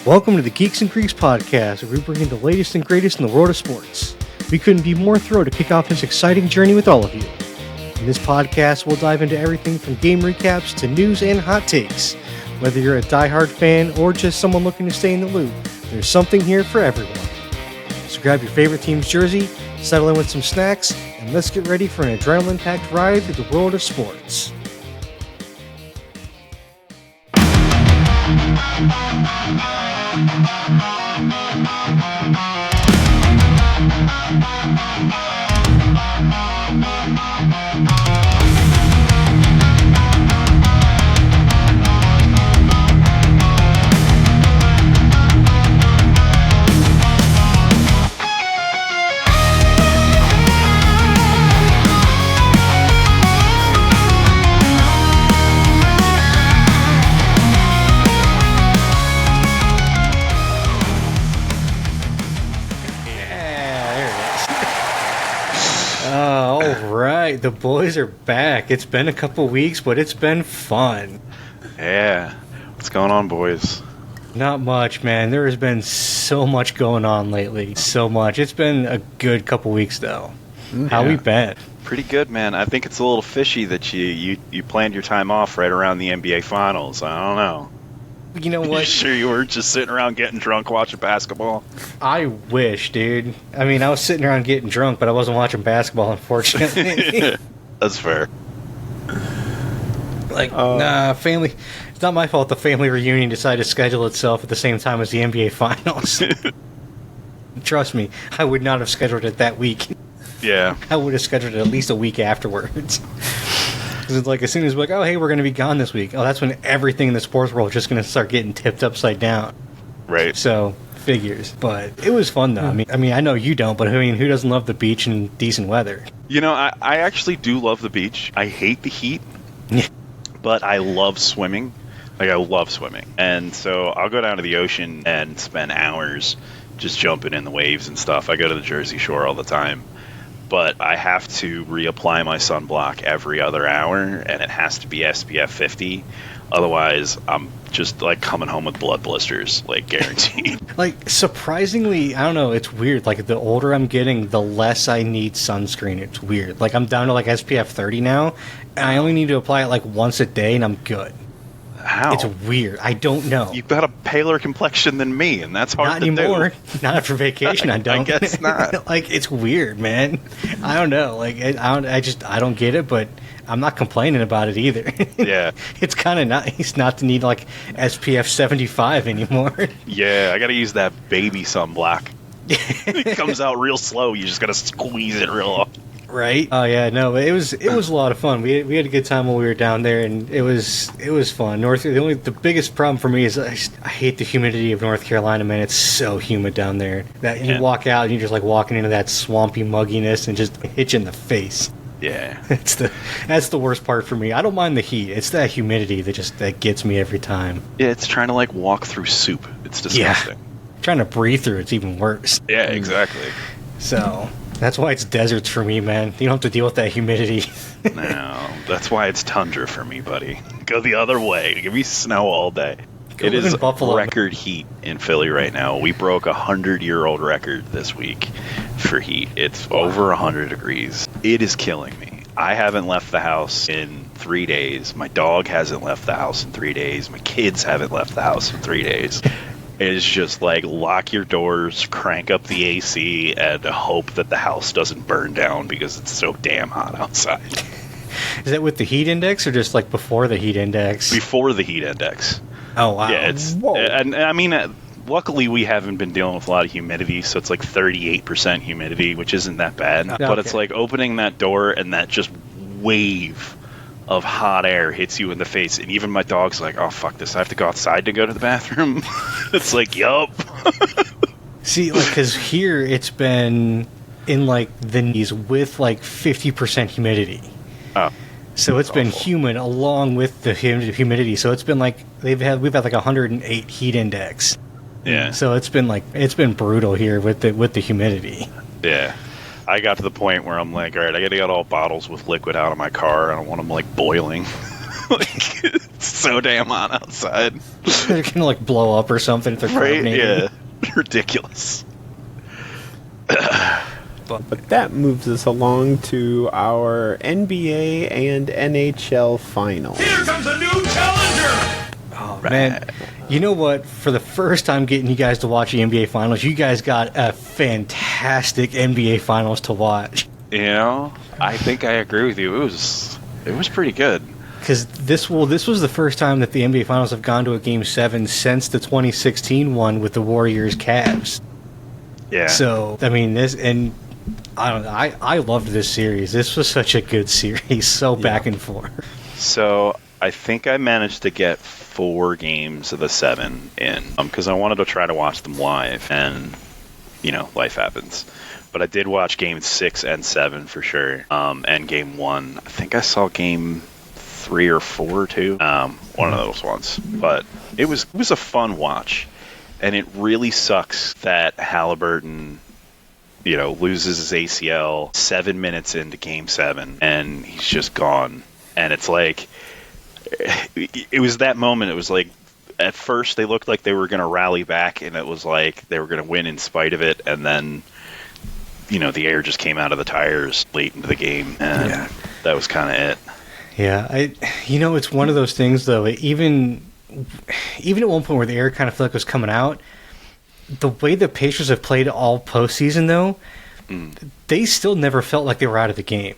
Welcome to the Geeks and Greeks podcast, where we bring in the latest and greatest in the world of sports. We couldn't be more thrilled to kick off this exciting journey with all of you. In this podcast, we'll dive into everything from game recaps to news and hot takes. Whether you're a diehard fan or just someone looking to stay in the loop, there's something here for everyone. So grab your favorite team's jersey, settle in with some snacks, and let's get ready for an adrenaline-packed ride through the world of sports. The boys are back. It's been a couple weeks, but it's been fun. Yeah. What's going on, boys? Not much, man. There has been so much going on lately. So much. It's been a good couple weeks, though. Yeah. How we been? Pretty good, man. I think it's a little fishy that you planned your time off right around the NBA Finals. I don't know. You know what? You sure you were just sitting around getting drunk watching basketball? I wish, dude. I mean, I was sitting around getting drunk, but I wasn't watching basketball, unfortunately. That's fair. Nah, family. It's not my fault the family reunion decided to schedule itself at the same time as the NBA Finals. Trust me, I would not have scheduled it that week. Yeah. I would have scheduled it at least a week afterwards. Because it's like, as soon as we're like, oh, hey, we're going to be gone this week. Oh, that's when everything in the sports world is just going to start getting tipped upside down. Right. So, figures. But it was fun, though. I mean, I know you don't, but I mean, who doesn't love the beach and decent weather? You know, I actually do love the beach. I hate the heat, but I love swimming. Like, I love swimming. And so I'll go down to the ocean and spend hours just jumping in the waves and stuff. I go to the Jersey Shore all the time. But I have to reapply my sunblock every other hour, and it has to be SPF 50. Otherwise, I'm just, like, coming home with blood blisters, like, guaranteed. Like, surprisingly, I don't know, it's weird. Like, the older I'm getting, the less I need sunscreen. It's weird. Like, I'm down to, like, SPF 30 now, and I only need to apply it, like, once a day, and I'm good. How? It's weird. I don't know. You've got a paler complexion than me, and that's hard not to anymore. do. Not after vacation, I don't. I guess not. Like, it's weird, man. I don't know. Like, I don't get it, but I'm not complaining about it either. Yeah. It's kind of nice not to need, like, SPF 75 anymore. Yeah, I got to use that baby sunblock. It comes out real slow. You just got to squeeze it real off. Right? Oh yeah, no, it was a lot of fun. We had a good time while we were down there, and it was fun. The biggest problem for me is I hate the humidity of North Carolina, man. It's so humid down there that you walk out and you're just like walking into that swampy mugginess and just hit you in the face. Yeah, that's the worst part for me. I don't mind the heat. It's that humidity that gets me every time. Yeah, it's trying to like walk through soup. It's disgusting. Yeah. Trying to breathe through it's even worse. Yeah, exactly. So. That's why it's deserts for me, man. You don't have to deal with that humidity. No, that's why it's tundra for me, buddy. Go the other way. Give me snow all day. Go it is Buffalo. Record heat in Philly right now. We broke a 100-year-old record this week for heat. It's over 100 degrees. It is killing me. I haven't left the house in 3 days. My dog hasn't left the house in 3 days. My kids haven't left the house in 3 days. It's just like lock your doors, crank up the AC, and hope that the house doesn't burn down because it's so damn hot outside. Is that with the heat index or just like before the heat index? Before the heat index. Oh, wow. Yeah, and I mean, luckily we haven't been dealing with a lot of humidity, so it's like 38% humidity, which isn't that bad. Okay. But it's like opening that door and that just wave of hot air hits you in the face, and even my dog's like, oh fuck this, I have to go outside to go to the bathroom. It's like, yup. See, like, because here it's been in like the knees with like 50% humidity. Oh, so it's been humid along with the humidity. So it's been like we've had like 108 heat index. Yeah. So it's been brutal here with the humidity. Yeah. I got to the point where I'm like, all right, I got to get all bottles with liquid out of my car. I don't want them like boiling. Like, so damn hot outside. They're gonna like blow up or something if they're Right? carbonated. Yeah. Ridiculous. But that moves us along to our NBA and NHL finals. Here comes a new challenger! Oh, man. You know what? For the first time getting you guys to watch the NBA Finals, you guys got a fantastic NBA Finals to watch. You know, I think I agree with you. It was pretty good. Because this was the first time that the NBA Finals have gone to a Game 7 since the 2016 one with the Warriors-Cavs. Yeah. So, I mean, I don't know. I loved this series. This was such a good series. So back and forth. So I think I managed to get 4 games of the 7 in because I wanted to try to watch them live, and life happens. But I did watch Game 6 and 7 for sure, and Game 1. I think I saw Game 3 or 4 too. One of those ones. But it was a fun watch, and it really sucks that Halliburton loses his ACL 7 minutes into Game 7, and he's just gone. And it's like, it was that moment. It was like, at first they looked like they were going to rally back, and it was like they were going to win in spite of it. And then, the air just came out of the tires late into the game, and that was kind of it. Yeah, it's one of those things though. Even at one point where the air kind of felt like it was coming out, the way the Pacers have played all postseason, though, they still never felt like they were out of the game.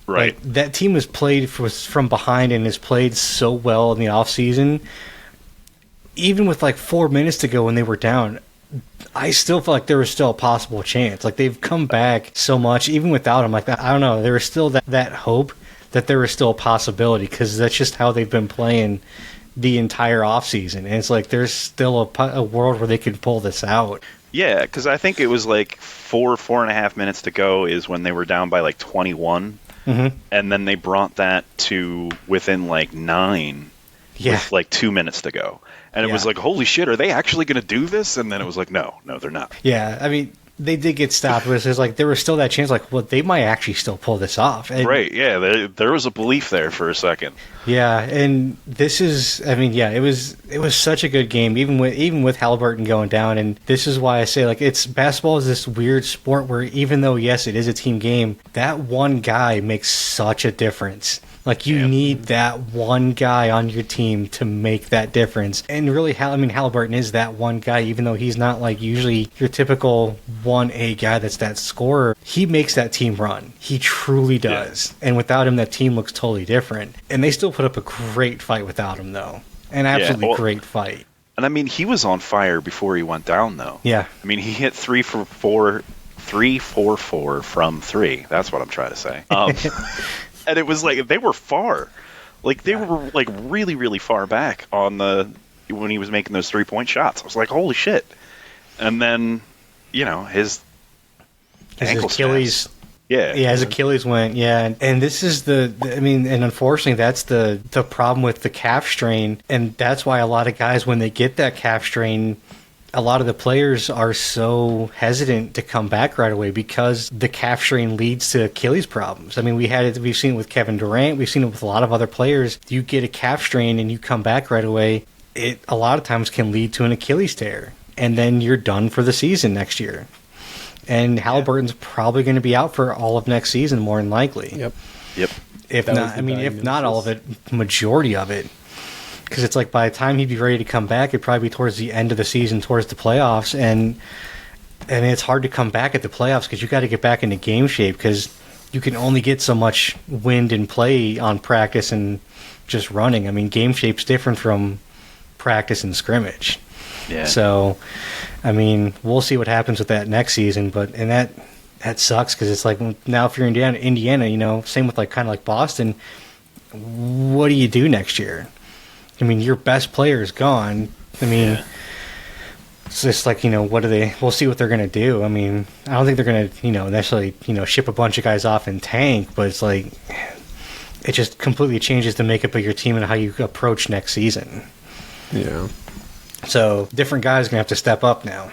Right. Like, that team was played from behind and has played so well in the offseason. Even with like 4 minutes to go when they were down, I still felt like there was still a possible chance. Like, they've come back so much, even without him. Like, I don't know, there was still that hope that there was still a possibility, because that's just how they've been playing the entire offseason. And it's like there's still a world where they could pull this out. Yeah, because I think it was like 4.5 minutes to go is when they were down by like 21. Mm-hmm. And then they brought that to within like 9 with like 2 minutes to go. And it was like, holy shit, are they actually going to do this? And then it was like, no, they're not. Yeah, I mean, they did get stopped, but it's like there was still that chance, like, well, they might actually still pull this off. And, right, yeah, there was a belief there for a second. Yeah, and this is, I mean, yeah, it was such a good game, even with Halliburton going down, and this is why I say, like, basketball is this weird sport where even though, yes, it is a team game, that one guy makes such a difference. Like, you need that one guy on your team to make that difference. And really, Halliburton is that one guy, even though he's not, like, usually your typical 1A guy that's that scorer. He makes that team run. He truly does. Yeah. And without him, that team looks totally different. And they still put up a great fight without him, though. An absolutely great fight. And, I mean, he was on fire before he went down, though. Yeah. I mean, he hit 3 for 4 from 3. That's what I'm trying to say. And it was like they were far, like they were like really, really far back on when he was making those 3-point shots. I was like, holy shit! And then, his Achilles. His Achilles went. Yeah, and this is and unfortunately, that's the problem with the calf strain, and that's why a lot of guys, when they get that calf strain, a lot of the players are so hesitant to come back right away because the calf strain leads to Achilles problems. I mean, we've seen it with Kevin Durant. We've seen it with a lot of other players. You get a calf strain and you come back right away, it a lot of times can lead to an Achilles tear. And then you're done for the season next year. And Halliburton's probably going to be out for all of next season, more than likely. Yep. If not all of it, majority of it. Because it's like by the time he'd be ready to come back, it'd probably be towards the end of the season, towards the playoffs, and it's hard to come back at the playoffs because you got to get back into game shape because you can only get so much wind and play on practice and just running. I mean, game shape's different from practice and scrimmage. Yeah. So, I mean, we'll see what happens with that next season, and that sucks because it's like now if you're in Indiana, same with like Boston, what do you do next year? I mean, your best player is gone. I mean, It's just like, we'll see what they're going to do. I mean, I don't think they're going to, necessarily, ship a bunch of guys off and tank, but it's like, it just completely changes the makeup of your team and how you approach next season. Yeah. So, different guys are going to have to step up now.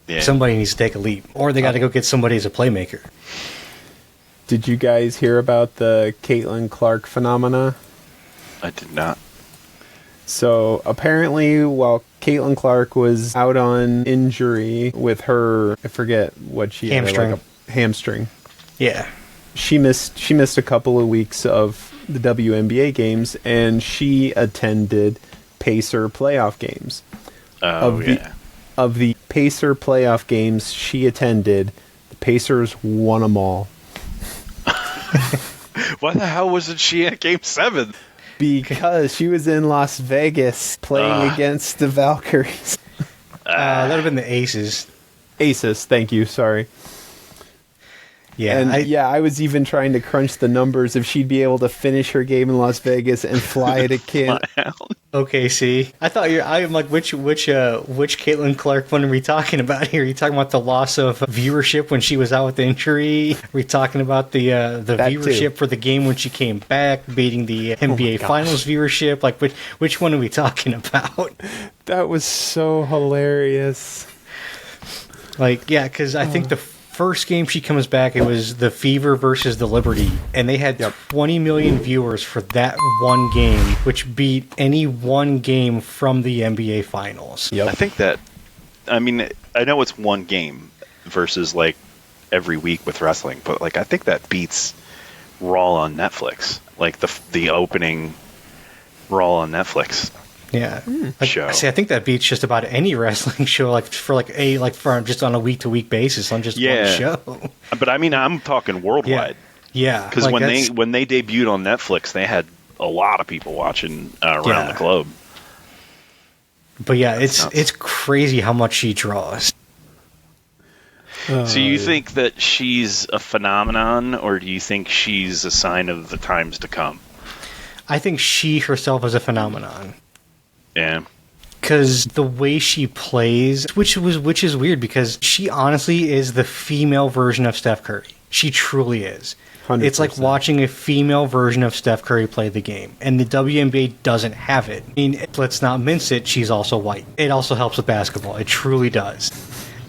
Yeah. Somebody needs to take a leap. Or they got to go get somebody as a playmaker. Did you guys hear about the Caitlin Clark phenomena? I did not. So apparently, while Caitlin Clark was out on injury with her, I forget what she Hamstring. had, like a hamstring. Yeah. She missed a couple of weeks of the WNBA games, and she attended Pacer playoff games. Oh, Of the Pacer playoff games she attended, the Pacers won them all. Why the hell wasn't she at Game 7? Because she was in Las Vegas playing against the Valkyries. That would have been the Aces. Aces, thank you, sorry. Yeah. And I was even trying to crunch the numbers if she'd be able to finish her game in Las Vegas and fly to OKC. I thought I'm like, which Caitlin Clark one are we talking about here? Are you talking about the loss of viewership when she was out with injury? Are we talking about the viewership for the game when she came back, beating the NBA Finals viewership? Like, which one are we talking about? That was so hilarious. Like, yeah, because I think the first game she comes back, it was the Fever versus the Liberty, and they had 20 million viewers for that one game, which beat any one game from the NBA Finals. Yep. I think that, I mean, I know it's one game versus like every week with wrestling, but like I think that beats Raw on Netflix, like the opening Raw on Netflix. Yeah, show. See, I think that beats just about any wrestling show, for just on a week to week basis on just one show. But I mean, I'm talking worldwide. Yeah, because when they debuted on Netflix, they had a lot of people watching around the globe. But yeah, it's crazy how much she draws. So you think that she's a phenomenon, or do you think she's a sign of the times to come? I think she herself is a phenomenon. Yeah. Because the way she plays, which is weird, because she honestly is the female version of Steph Curry. She truly is. 100%. It's like watching a female version of Steph Curry play the game, and the WNBA doesn't have it. I mean, let's not mince it, she's also white. It also helps with basketball. It truly does.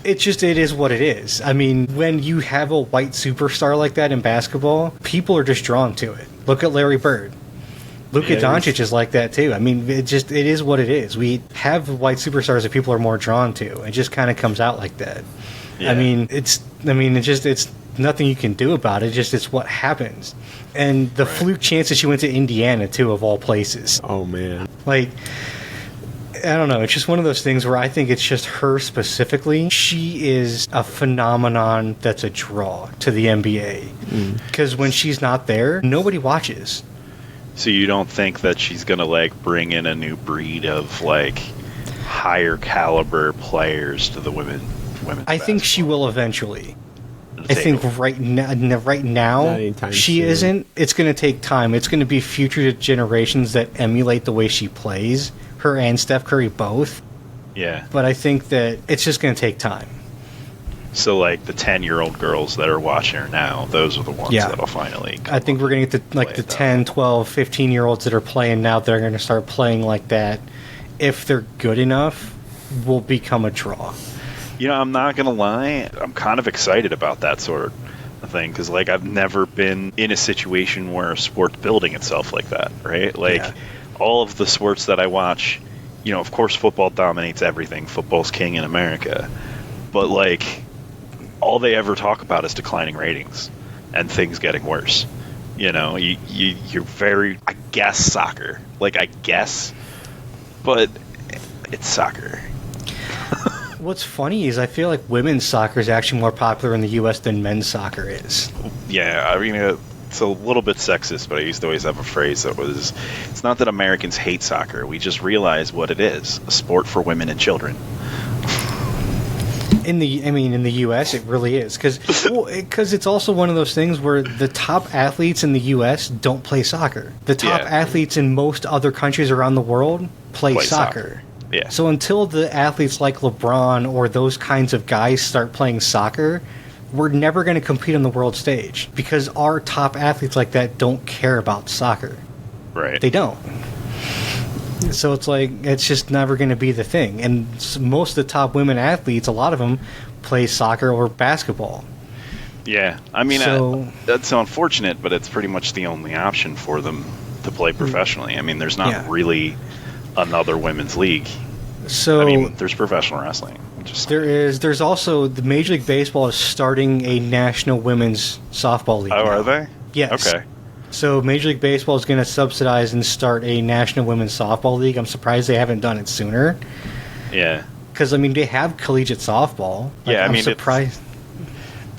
It is what it is. I mean, when you have a white superstar like that in basketball, people are just drawn to it. Look at Larry Bird. Luka Doncic is like that too. I mean, it is what it is. We have white superstars that people are more drawn to. It just kind of comes out like that. Yeah. I mean, it's nothing you can do about it. It's what happens. And the fluke chance that she went to Indiana too, of all places. Oh man. Like, I don't know. It's just one of those things where I think it's just her specifically. She is a phenomenon that's a draw to the NBA. Because when she's not there, nobody watches. So you don't think that she's going to like bring in a new breed of like higher caliber players to the women's I think she will eventually. I think right now she isn't. It's going to take time. It's going to be future generations that emulate the way she plays, her and Steph Curry both. Yeah. But I think that it's just going to take time. So, like, the 10-year-old girls that are watching her now, those are the ones that'll finally... I think we're going to get the 10, 12, 15-year-olds that are playing now, they're going to start playing like that. If they're good enough, will become a draw. You know, I'm not going to lie. I'm kind of excited about that sort of thing, because, like, I've never been in a situation where a sport's building itself like that, right? Like, all of the sports that I watch, you know, of course football dominates everything. Football's king in America. But, like... all they ever talk about is declining ratings and things getting worse. You know, you're very, I guess, soccer. Like, I guess, but it's soccer. What's funny is I feel like women's soccer is actually more popular in the U.S. than men's soccer is. Yeah, I mean, it's a little bit sexist, but I used to always have a phrase that was, it's not that Americans hate soccer, we just realize what it is, a sport for women and children. In the U.S., it really is, because it's also one of those things where the top athletes in the U.S. don't play soccer. The top athletes in most other countries around the world play soccer. Yeah. So until the athletes like LeBron or those kinds of guys start playing soccer, we're never going to compete on the world stage, because our top athletes like that don't care about soccer. Right. They don't. So it's like, it's just never going to be the thing. And most of the top women athletes, a lot of them play soccer or basketball. Yeah. I mean, that's unfortunate, but it's pretty much the only option for them to play professionally. I mean, there's not Yeah. really another women's league. So I mean, there's professional wrestling. Just there's also the Major League Baseball is starting a national women's softball league. oh, now. are they? Yes. Okay. So Major League Baseball is going to subsidize and start a national women's softball league. I'm surprised they haven't done it sooner. Yeah. Because I mean, they have collegiate softball. Like, Yeah, I I'm mean, surprised.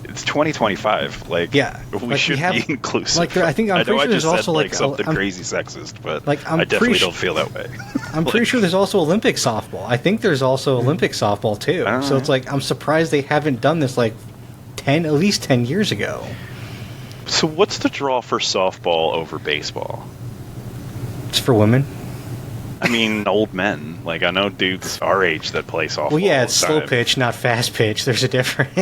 It's 2025. Like, Yeah, we like, we should have- be inclusive. like, I'm pretty I know sure I there's just also, said, like, something I'm- crazy sexist, but Like, I'm I definitely pretty don't feel that way. I'm pretty sure there's also Olympic softball. I think there's also Olympic softball too. Ah. So it's like I'm surprised they haven't done this like at least 10 years ago. So what's the draw for softball over baseball? It's for women. I mean, old men. Like, I know dudes our age that play softball. Well, yeah, all it's the slow time. pitch, not fast pitch. There's a difference.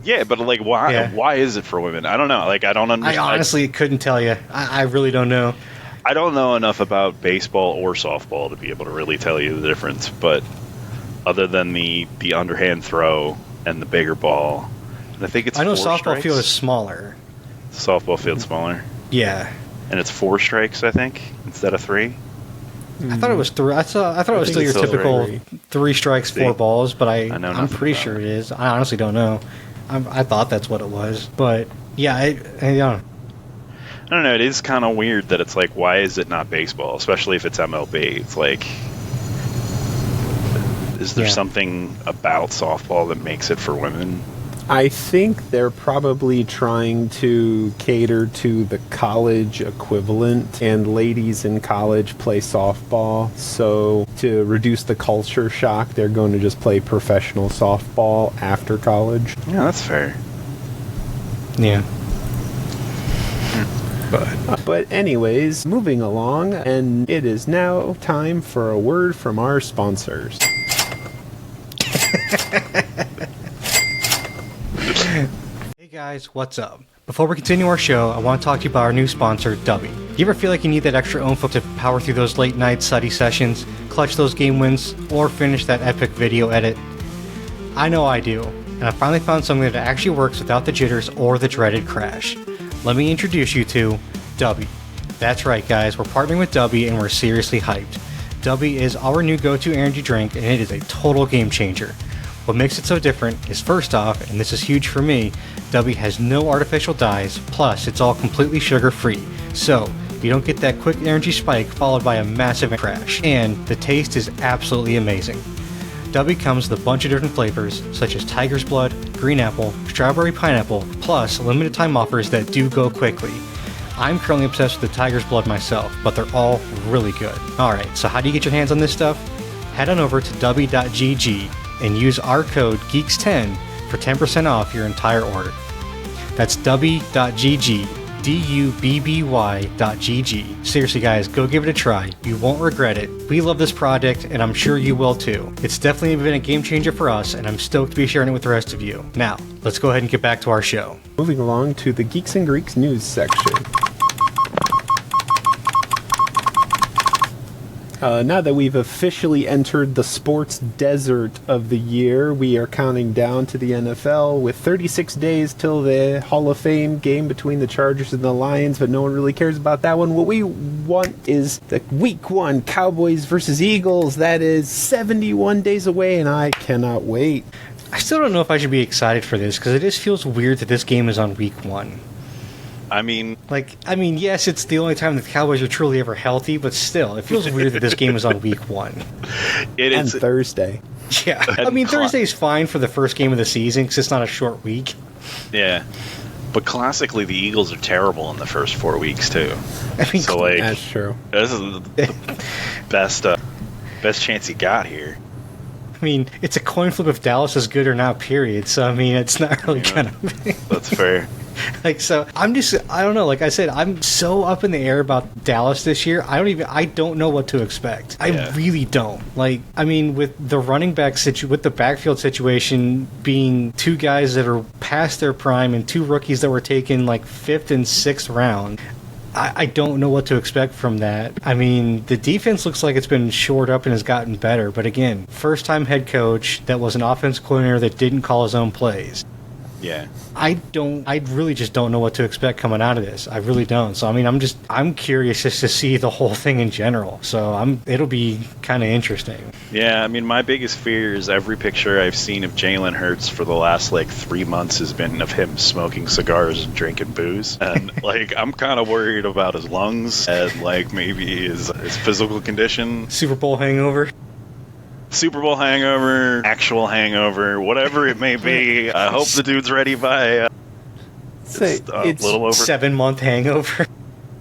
Yeah, but like, why? Yeah. Why is it for women? I don't know. Like, I don't I understand. honestly couldn't tell you. I really don't know. I don't know enough about baseball or softball to be able to really tell you the difference. But other than the underhand throw and the bigger ball, and I think it's I know 4 softball strikes. field is smaller. Softball field's smaller, Yeah, and it's 4 strikes, I think, instead of 3. I thought it was three. I thought it was think still your it's still typical three. 3 strikes, See? 4 balls. But I know I'm nothing pretty about sure it. it is. I honestly don't know. I thought that's what it was. But yeah, I don't know. I don't know. It is kind of weird that it's like, why is it not baseball? Especially if it's MLB. It's like, is there Yeah. something about softball that makes it for women? I think they're probably trying to cater to the college equivalent, and ladies in college play softball. So, to reduce the culture shock, they're going to just play professional softball after college. Yeah, that's fair. Yeah. But anyways, moving along, and it is now time for a word from our sponsors. Hey guys, what's up? Before we continue our show, I want to talk to you about our new sponsor, Dubby. You ever feel like you need that extra oomph to power through those late night study sessions, clutch those game wins, or finish that epic video edit? I know I do, and I finally found something that actually works without the jitters or the dreaded crash. Let me introduce you to Dubby. That's right guys, we're partnering with Dubby and we're seriously hyped. Dubby is our new go-to energy drink and it is a total game changer. What makes it so different is first off, and this is huge for me, Dubby has no artificial dyes, plus it's all completely sugar-free. So, you don't get that quick energy spike followed by a massive crash. And the taste is absolutely amazing. Dubby comes with a bunch of different flavors, such as Tiger's Blood, Green Apple, Strawberry Pineapple, plus limited time offers that do go quickly. I'm currently obsessed with the Tiger's Blood myself, but they're all really good. Alright, so how do you get your hands on this stuff? Head on over to dubby.gg and use our code GEEKS10 for 10% off your entire order. That's dubby.gg, dubby.gg. Seriously guys, go give it a try. You won't regret it. We love this product and I'm sure you will too. It's definitely been a game changer for us and I'm stoked to be sharing it with the rest of you. Now, let's go ahead and get back to our show. Moving along to the Geeks and Greeks news section. Now that we've officially entered the sports desert of the year, we are counting down to the NFL with 36 days till the Hall of Fame game between the Chargers and the Lions, but no one really cares about that one. What we want is the Week 1 Cowboys versus Eagles. That is 71 days away, and I cannot wait. I still don't know if I should be excited for this because it just feels weird that this game is on week 1. I mean, Yes, it's the only time the Cowboys are truly ever healthy, but still, it feels weird that this game is on week 1. it And is. Thursday. Yeah, I mean, Thursday's fine for the first game of the season because it's not a short week. Yeah. But classically, the Eagles are terrible in the first 4 weeks, too. I mean, So, like, That's true. this is the best chance you got here. it's a coin flip if Dallas is good or not, period. So, it's not really Yeah. gonna be. That's fair. I don't know. Like I said, I'm so up in the air about Dallas this year. I don't know what to expect. I Yeah. really don't. With the running back with the backfield situation being 2 guys that are past their prime and 2 rookies that were taken 5th and 6th round. I don't know what to expect from that. The defense looks like it's been shored up and has gotten better. But again, first-time head coach that was an offensive coordinator that didn't call his own plays. Yeah. I really just don't know what to expect coming out of this. I really don't. So, I mean, I'm curious just to see the whole thing in general. So, it'll be kind of interesting. Yeah, I mean, my biggest fear is every picture I've seen of Jalen Hurts for the last, 3 months has been of him smoking cigars and drinking booze. And, I'm kind of worried about his lungs and, maybe his physical condition. Super Bowl hangover. Super Bowl hangover, actual hangover, whatever it may be. I hope the dude's ready by It's a little over 7-month hangover.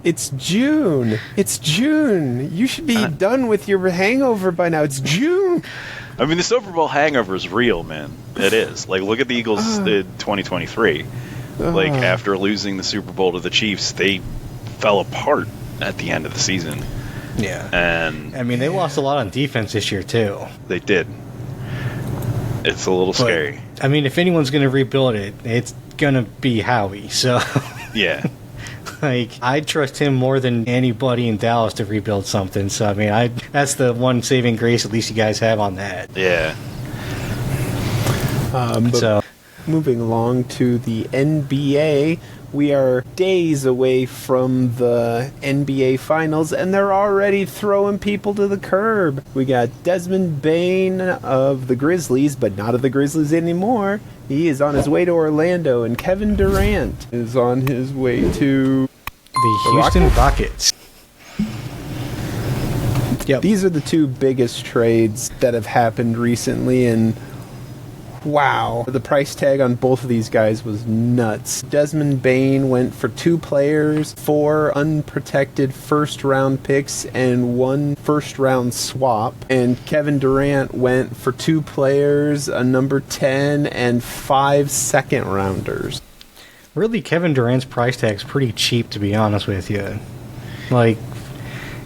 It's June. It's June. You should be done with your hangover by now. It's June. I mean, the Super Bowl hangover is real, man. It is. Look at the Eagles in 2023. After losing the Super Bowl to the Chiefs, they fell apart at the end of the season. Yeah. And I mean, they lost a lot on defense this year, too. they did. It's a little scary. I mean, if anyone's going to rebuild it, it's going to be Howie. So, Yeah. I trust him more than anybody in Dallas to rebuild something. So, I mean, that's the one saving grace at least you guys have on that. Yeah. But moving along to the NBA, we are days away from the NBA Finals, and they're already throwing people to the curb. We got Desmond Bane of the Grizzlies, but not of the Grizzlies anymore. He is on his way to Orlando, and Kevin Durant is on his way to The Houston Rockets. Yep. These are the two biggest trades that have happened recently, and wow, the price tag on both of these guys was nuts. Desmond Bane went for 2 players, 4 unprotected first-round picks, and 1 first-round swap. And Kevin Durant went for 2 players, a number 10, and 5 second-rounders. Really, Kevin Durant's price tag's pretty cheap, to be honest with you.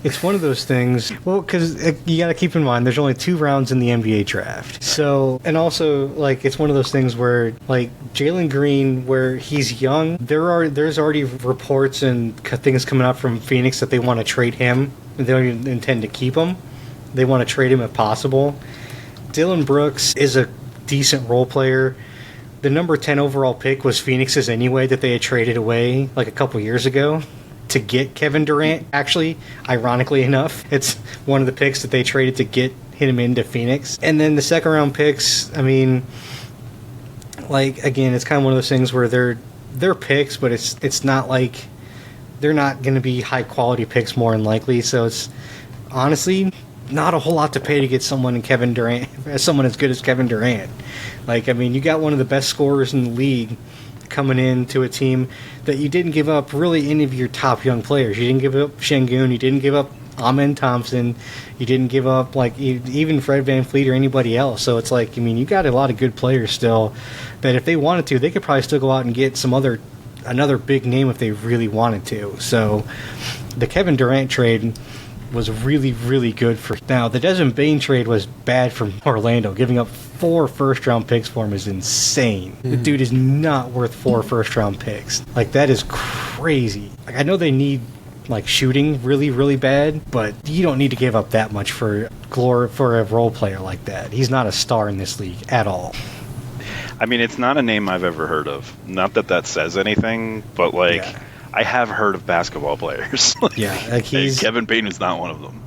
It's one of those things, well, because you got to keep in mind, there's only 2 rounds in the NBA draft. So, and also, it's one of those things where, Jalen Green, where he's young, there's already reports and things coming out from Phoenix that they want to trade him. They don't even intend to keep him. They want to trade him if possible. Dylan Brooks is a decent role player. The number 10 overall pick was Phoenix's anyway, that they had traded away, a couple years ago to get Kevin Durant. Actually, ironically enough, it's one of the picks that they traded to hit him into Phoenix. And then the second round picks, I mean, again, it's kind of one of those things where they're picks, but it's not they're not going to be high quality picks more than likely. So it's honestly not a whole lot to pay to get someone as good as Kevin Durant. I mean, you got one of the best scorers in the league coming into a team that you didn't give up really any of your top young players. You didn't give up Şengün, you didn't give up Amen Thompson, you didn't give up even Fred VanVleet or anybody else. So it's you got a lot of good players still that if they wanted to, they could probably still go out and get another big name if they really wanted to. So the Kevin Durant trade was really, really good for... Now, the Desmond Bane trade was bad for Orlando. Giving up 4 first-round picks for him is insane. The dude is not worth 4 first-round picks. That is crazy. I know they need, shooting really, really bad, but you don't need to give up that much for a role player like that. He's not a star in this league at all. I mean, it's not a name I've ever heard of. Not that says anything, but, Yeah. I have heard of basketball players. Yeah, and Kevin Bane is not one of them.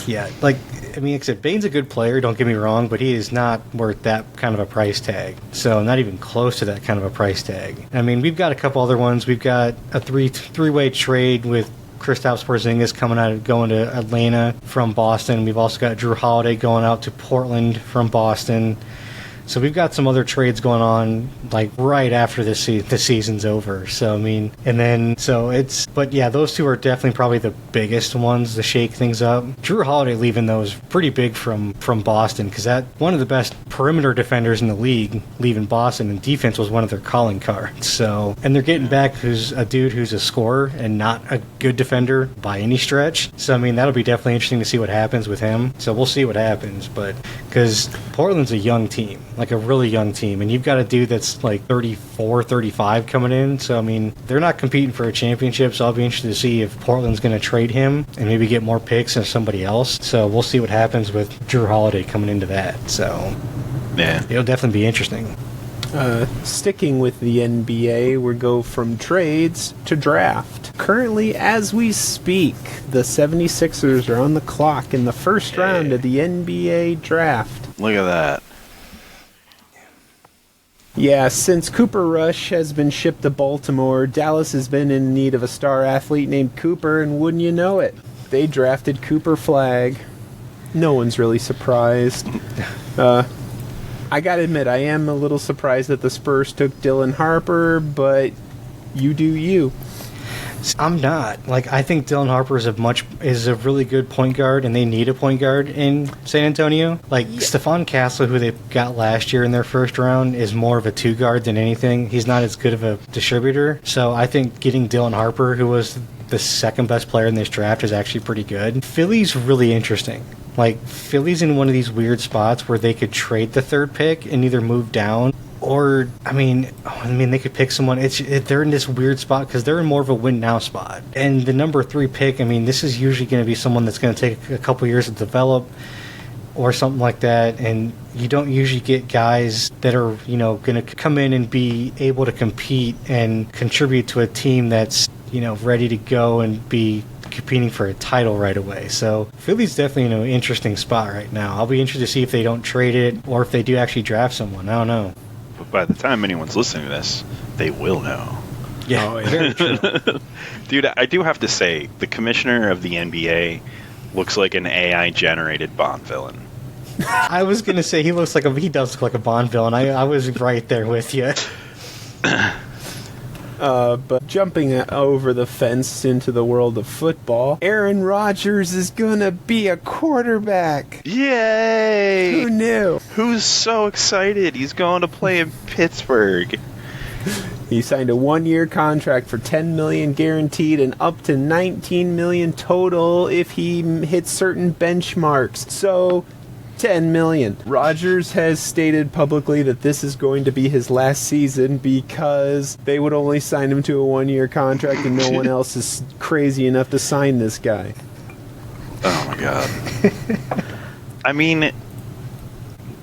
Yeah, I mean, except Bane's a good player, don't get me wrong, but he is not worth that kind of a price tag. So not even close to that kind of a price tag. I mean, we've got a couple other ones. We've got a three-way trade with Kristaps Porzingis going to Atlanta from Boston. We've also got Jrue Holiday going out to Portland from Boston. So we've got some other trades going on, right after the season's over. So, I mean, but yeah, those 2 are definitely probably the biggest ones to shake things up. Jrue Holiday leaving, though, is pretty big from Boston, because that one of the best perimeter defenders in the league leaving Boston, and defense was one of their calling cards. So, and they're getting back a dude who's a scorer and not a good defender by any stretch. So, I mean, that'll be definitely interesting to see what happens with him. So we'll see what happens, but because Portland's a young team. A really young team, and you've got a dude that's 34, 35 coming in, so I mean, they're not competing for a championship, so I'll be interested to see if Portland's going to trade him and maybe get more picks than somebody else. So we'll see what happens with Jrue Holiday coming into that. So yeah, it'll definitely be interesting. Sticking with the NBA, we go from trades to draft. Currently, as we speak, the 76ers are on the clock in the first round of the NBA draft. Look at that. Yeah, since Cooper Rush has been shipped to Baltimore, Dallas has been in need of a star athlete named Cooper, and wouldn't you know it, they drafted Cooper Flagg. No one's really surprised. I gotta admit, I am a little surprised that the Spurs took Dylan Harper, but you do you. I'm not. Like, I think Dylan Harper is a really good point guard, and they need a point guard in San Antonio. Like, Stephon Castle, who they got last year in their first round, is more of a two guard than anything. He's not as good of a distributor. So I think getting Dylan Harper, who was the second best player in this draft, is actually pretty good. Philly's really interesting. Like, Philly's in one of these weird spots where they could trade the third pick and either move down, or, I mean, they could pick someone. They're in this weird spot because they're in more of a win-now spot. And the number 3 pick, I mean, this is usually going to be someone that's going to take a couple years to develop or something like that. And you don't usually get guys that are, going to come in and be able to compete and contribute to a team that's, ready to go and be competing for a title right away. So Philly's definitely in an interesting spot right now. I'll be interested to see if they don't trade it or if they do actually draft someone. I don't know. But by the time anyone's listening to this, they will know. Yeah, very true. Dude, I do have to say, the commissioner of the NBA looks like an AI-generated Bond villain. I was going to say he does look like a Bond villain. I was right there with you. But jumping over the fence into the world of football, Aaron Rodgers is gonna be a quarterback. Yay! Who knew? Who's so excited? He's going to play in Pittsburgh. He signed a 1-year contract for $10 million guaranteed and up to $19 million total if he hits certain benchmarks. So, $10 million. Rodgers has stated publicly that this is going to be his last season because they would only sign him to a 1-year contract and no one else is crazy enough to sign this guy. Oh my god. I mean,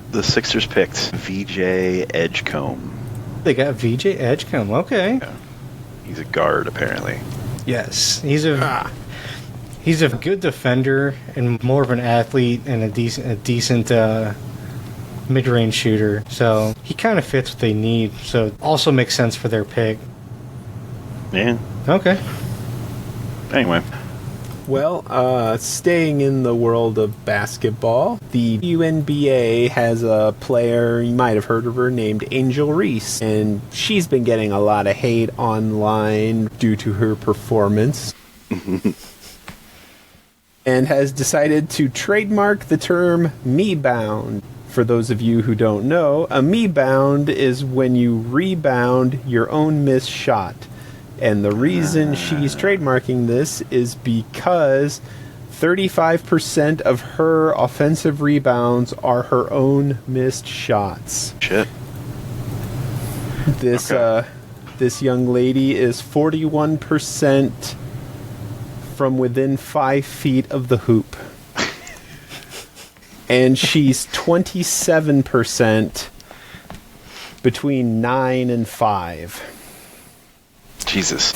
the Sixers picked VJ Edgecombe. They got VJ Edgecombe. Okay. Yeah. He's a guard, apparently. Yes, he's a good defender and more of an athlete and a decent mid-range shooter. So he kind of fits what they need. So it also makes sense for their pick. Yeah. Okay. Anyway. Well, staying in the world of basketball, the WNBA has a player, you might have heard of her, named Angel Reese. And she's been getting a lot of hate online due to her performance. And has decided to trademark the term me-bound. For those of you who don't know, a me-bound is when you rebound your own missed shot. And the reason she's trademarking this is because 35% of her offensive rebounds are her own missed shots. Shit. This young lady is 41% from within 5 feet of the hoop. And she's 27% between 9 and 5. Jesus.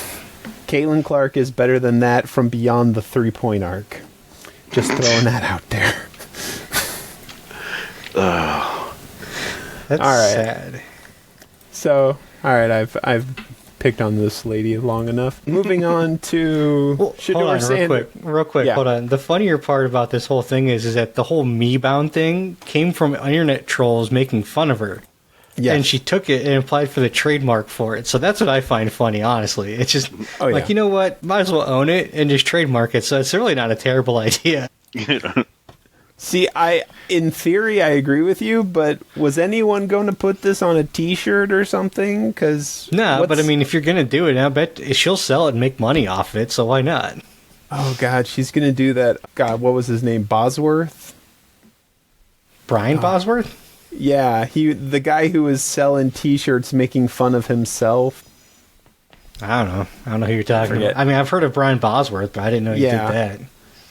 Caitlin Clark is better than that from beyond the 3-point arc. Just throwing that out there. That's All right. sad. So, all right, I've picked on this lady long enough. Moving on to Well, hold on, real quick. Yeah. Hold on. The funnier part about this whole thing is that the whole me-bound thing came from internet trolls making fun of her. Yes. And she took it and applied for the trademark for it. So that's what I find funny, honestly. It's just, yeah. you know what? Might as well own it and just trademark it. So it's really not a terrible idea. See, in theory, I agree with you, but was anyone going to put this on a T-shirt or something? No, but I mean, if you're going to do it, I bet she'll sell it and make money off of it, so why not? Oh, God, she's going to do that. God, what was his name? Bosworth? Brian Bosworth? Yeah, the guy who was selling T-shirts making fun of himself. I don't know who you're talking about. I mean, I've heard of Brian Bosworth, but I didn't know he did that.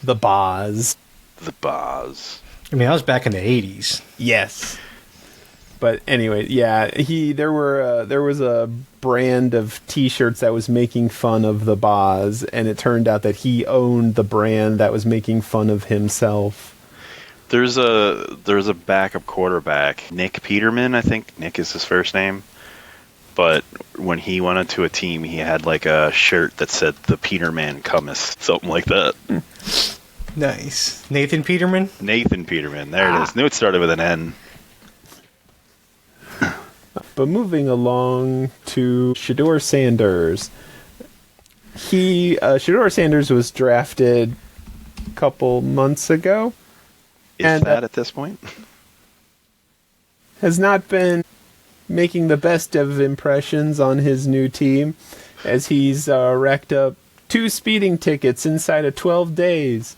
The Boz. The Boz. I mean, I was back in the 80s. Yes. But anyway, yeah, there was a brand of T-shirts that was making fun of the Boz, and it turned out that he owned the brand that was making fun of himself. There's a backup quarterback, Nick Peterman, I think Nick is his first name. But when he went into a team, he had like a shirt that said "The Peterman Cometh," something like that. Nice. Nathan Peterman? Nathan Peterman, there it is. Knew it started with an N. But moving along to Shedeur Sanders. Shedeur Sanders was drafted a couple months ago. Is that at this point? Has not been making the best of impressions on his new team, as he's racked up 2 speeding tickets inside of 12 days.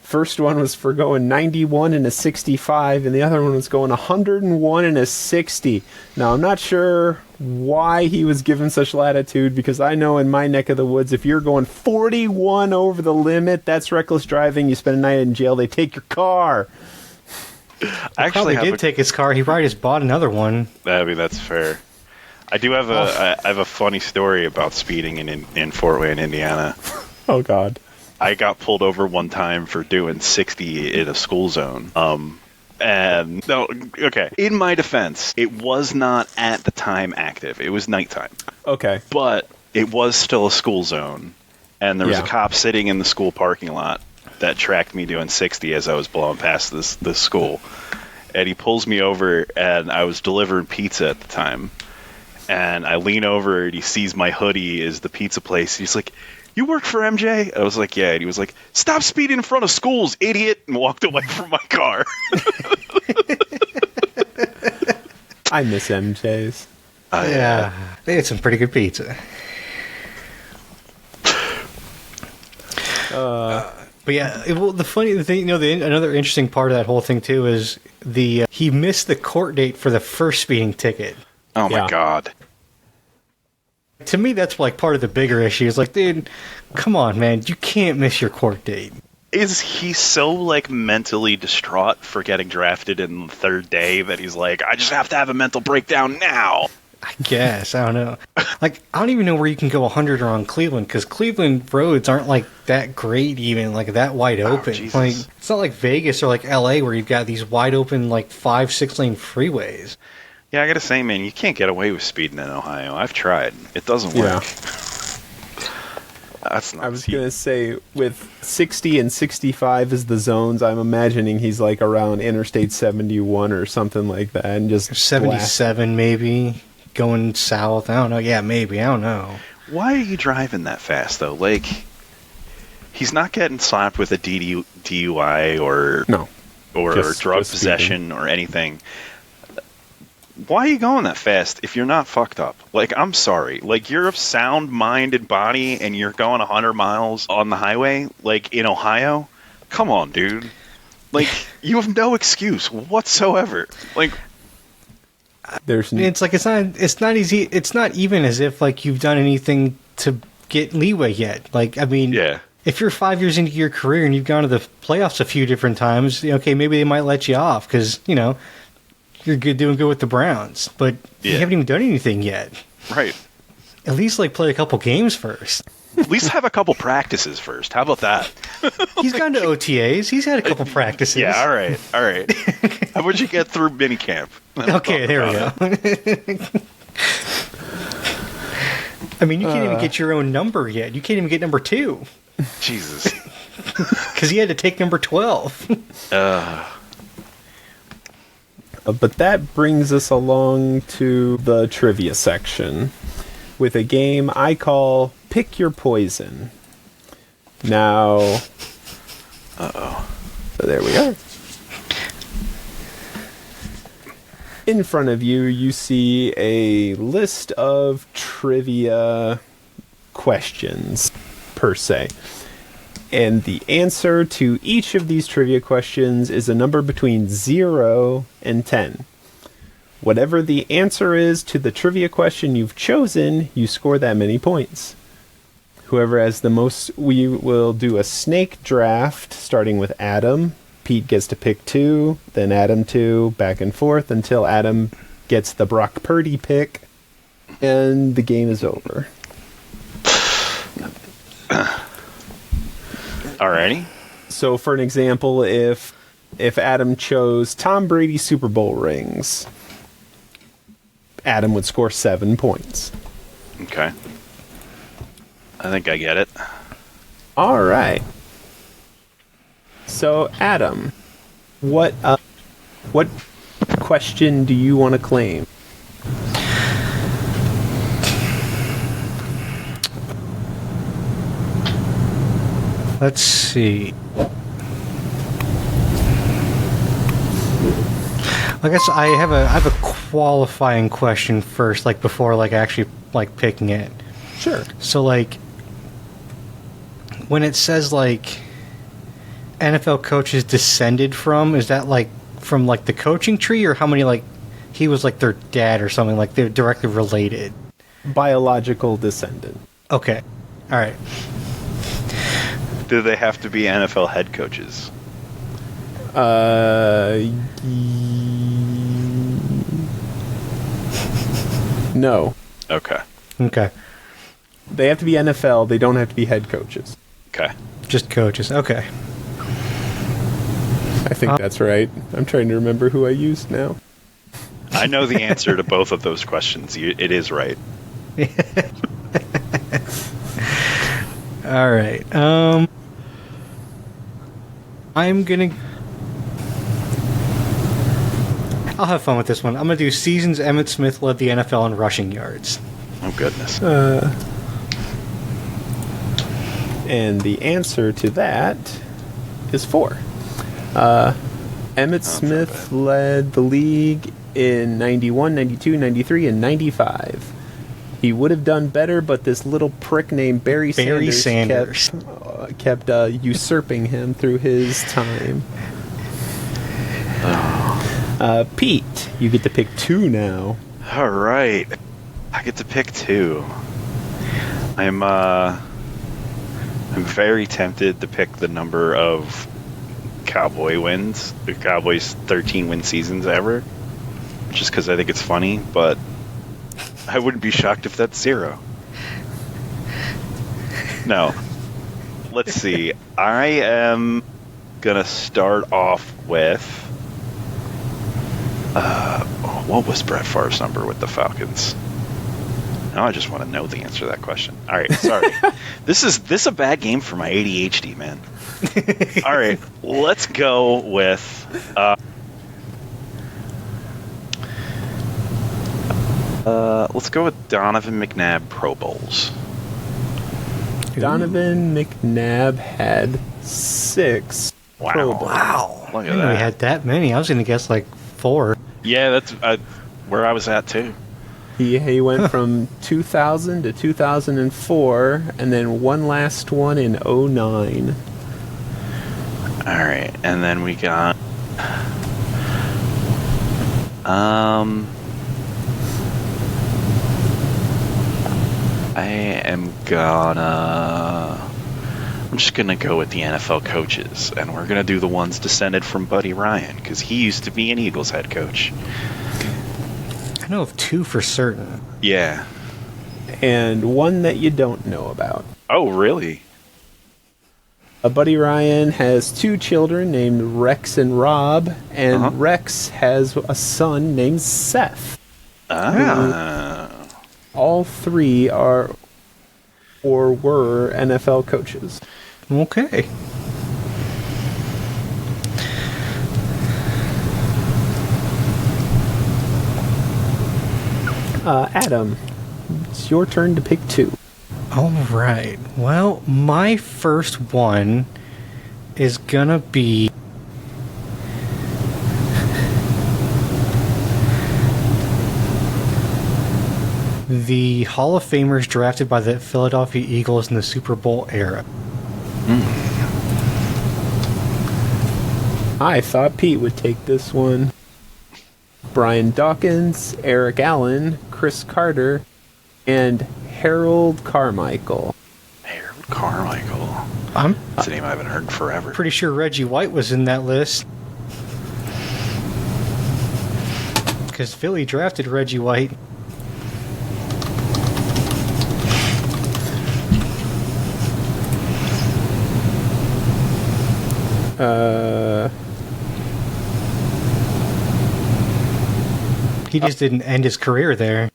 First one was for going 91 and a 65, and the other one was going 101 and a 60. Now, I'm not sure why he was given such latitude, because I know in my neck of the woods, if you're going 41 over the limit, that's reckless driving. You spend a night in jail, they take your car. I actually did take his car. He probably just bought another one. I mean, that's fair. I do have I have a funny story about speeding in Fort Wayne, Indiana. Oh, God. I got pulled over one time for doing 60 in a school zone. In my defense, it was not at the time active. It was nighttime. Okay. But it was still a school zone, and there was a cop sitting in the school parking lot that tracked me doing 60 as I was blowing past this school. And he pulls me over, and I was delivering pizza at the time. And I lean over, and he sees my hoodie is the pizza place. He's like, "You work for MJ?" I was like, "Yeah." And he was like, "Stop speeding in front of schools, idiot," and walked away from my car. I miss MJ's. Yeah. They had some pretty good pizza. But yeah, the thing, another interesting part of that whole thing too is he missed the court date for the first speeding ticket. Oh my God. To me, that's like part of the bigger issue. It's like, dude, come on, man, you can't miss your court date. Is he so like mentally distraught for getting drafted in the third day that he's like, I just have to have a mental breakdown now? I guess. I don't know. Like, I don't even know where you can go 100 around Cleveland, because Cleveland roads aren't like that great, even like that wide open. Like, it's not like Vegas or like LA where you've got these wide open like 5-6 lane freeways. Yeah, I gotta say, man, you can't get away with speeding in Ohio. I've tried. It doesn't work. That's not. I was gonna say, with 60 and 65 as the zones, I'm imagining he's like around Interstate 71 or something like that, and just 77 maybe going south. I don't know. Yeah, maybe. I don't know. Why are you driving that fast though? Like, he's not getting slapped with a DUI or drug possession or anything. Why are you going that fast if you're not fucked up? Like, I'm sorry. Like, you're of sound mind and body, and you're going 100 miles on the highway, like, in Ohio? Come on, dude. Like, you have no excuse whatsoever. Like, it's like it's not easy. It's not even as if like you've done anything to get leeway yet. Like, I mean, if you're 5 years into your career and you've gone to the playoffs a few different times, okay, maybe they might let you off because you're doing good with the Browns, but you haven't even done anything yet. Right. At least like play a couple games first. At least have a couple practices first. How about that? He's gone to OTAs. He's had a couple practices. Yeah, all right. How would you get through minicamp? Okay, there we go. I mean, you can't even get your own number yet. You can't even get number 2. Jesus. Because he had to take number 12. But that brings us along to the trivia section with a game I call Pick Your Poison. Now, so there we are. In front of you, you see a list of trivia questions, per se. And the answer to each of these trivia questions is a number between 0 and 10. Whatever the answer is to the trivia question you've chosen, you score that many points. Whoever has the most, we will do a snake draft, starting with Adam. Pete gets to pick 2, then Adam 2, back and forth until Adam gets the Brock Purdy pick, and the game is over. Alrighty. So, for an example, if Adam chose Tom Brady Super Bowl rings, Adam would score 7 points. Okay. I think I get it. All right. So, Adam, what question do you want to claim? Let's see. I guess I have a qualifying question first, like before like actually like picking it. Sure. So like when it says like NFL coaches descended from, is that like from like the coaching tree, or how many like he was like their dad or something, like they're directly related? Biological descendant. Okay. All right. Do they have to be NFL head coaches? No. Okay. Okay. They have to be NFL. They don't have to be head coaches. Okay. Just coaches. Okay. I think that's right. I'm trying to remember who I used now. I know the answer to both of those questions. It is right. All right. I'll have fun with this one. I'm gonna do seasons Emmitt Smith led the NFL in rushing yards. Oh, goodness. And the answer to that is 4. Emmitt Smith led the league in 91, 92, 93, and 95. He would have done better, but this little prick named Barry Sanders kept usurping him through his time. Pete, you get to pick 2 now. All right. I get to pick 2. I'm very tempted to pick the number of Cowboy wins, the Cowboys' 13-win seasons ever, just because I think it's funny, but I wouldn't be shocked if that's 0. No. Let's see. I am going to start off with... what was Brett Favre's number with the Falcons? Now I just want to know the answer to that question. All right, sorry. This is a bad game for my ADHD, man. All right, let's go with... let's go with Donovan McNabb Pro Bowls. Donovan McNabb had 6 Pro Bowls. Wow. Look I at didn't know that. he had that many. I was gonna guess like 4. Yeah, that's where I was at, too. He went from 2000 to 2004, and then one last one in 09. All right, and then we got... I'm just gonna go with the NFL coaches, and we're gonna do the ones descended from Buddy Ryan, because he used to be an Eagles head coach. I know of 2 for certain. Yeah. And one that you don't know about. Oh, really? Buddy Ryan has 2 children named Rex and Rob, and Rex has a son named Seth. All 3 are or were NFL coaches. Okay. Adam, it's your turn to pick 2. All right. Well, my first one is gonna be the Hall of Famers drafted by the Philadelphia Eagles in the Super Bowl era. I thought Pete would take this one. Brian Dawkins, Eric Allen, Chris Carter, and Harold Carmichael. Harold Carmichael. I'm That's a name I haven't heard in forever. pretty sure Reggie White was in that list. because Philly drafted Reggie White. He just didn't end his career there.